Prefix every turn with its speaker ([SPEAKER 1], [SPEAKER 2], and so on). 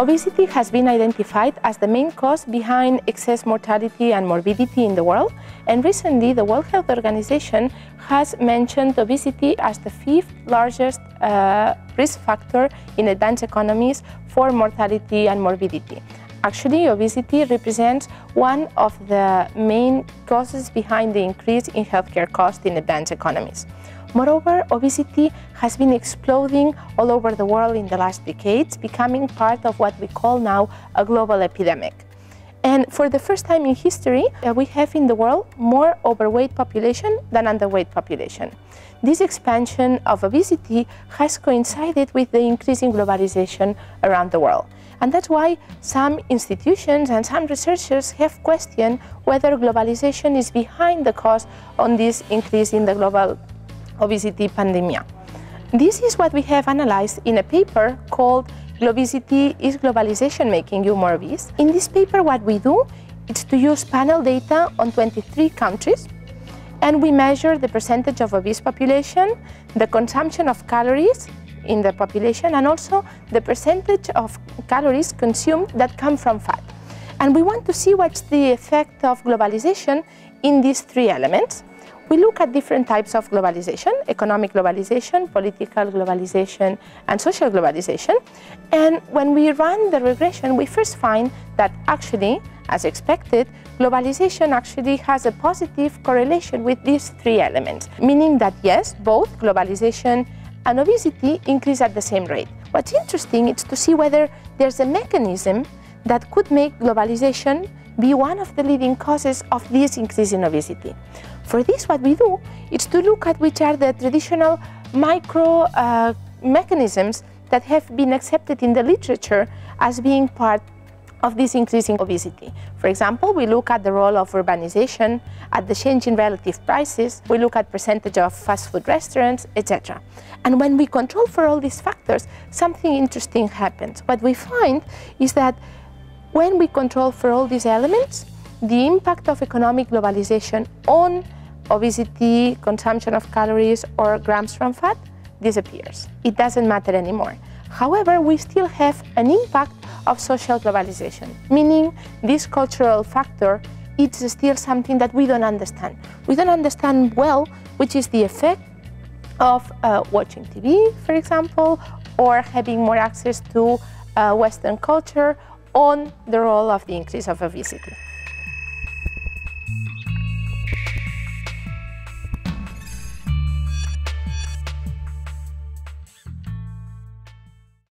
[SPEAKER 1] Obesity has been identified as the main cause behind excess mortality and morbidity in the world, and recently the World Health Organization has mentioned obesity as the fifth largest risk factor in advanced economies for mortality and morbidity. Actually, obesity represents one of the main causes behind the increase in healthcare costs in advanced economies. Moreover, obesity has been exploding all over the world in the last decades, becoming part of what we call now a global epidemic. And for the first time in history, we have in the world more overweight population than underweight population. This expansion of obesity has coincided with the increasing globalization around the world. And that's why some institutions and some researchers have questioned whether globalization is behind the cause on this increase in the global obesity pandemic. This is what we have analyzed in a paper called "Obesity is Globalization Making You More Obese?" In this paper, what we do is to use panel data on 23 countries, and we measure the percentage of obese population, the consumption of calories in the population, and also the percentage of calories consumed that come from fat. And we want to see what's the effect of globalization in these three elements. We look at different types of globalization: economic globalization, political globalization, and social globalization. And when we run the regression, we first find that actually, as expected, globalization actually has a positive correlation with these three elements, meaning that yes, both globalization and obesity increase at the same rate. What's interesting is to see whether there's a mechanism that could make globalization be one of the leading causes of this increase in obesity. For this, what we do is to look at which are the traditional micro mechanisms that have been accepted in the literature as being part of this increasing obesity. For example, we look at the role of urbanization, at the change in relative prices, we look at percentage of fast food restaurants, etc. And when we control for all these factors, something interesting happens. What we find is that when we control for all these elements, the impact of economic globalization on obesity, consumption of calories, or grams from fat disappears. It doesn't matter anymore. However, we still have an impact of social globalization, meaning this cultural factor is still something that we don't understand. We don't understand well which is the effect of watching TV, for example, or having more access to Western culture on the role of the increase of obesity.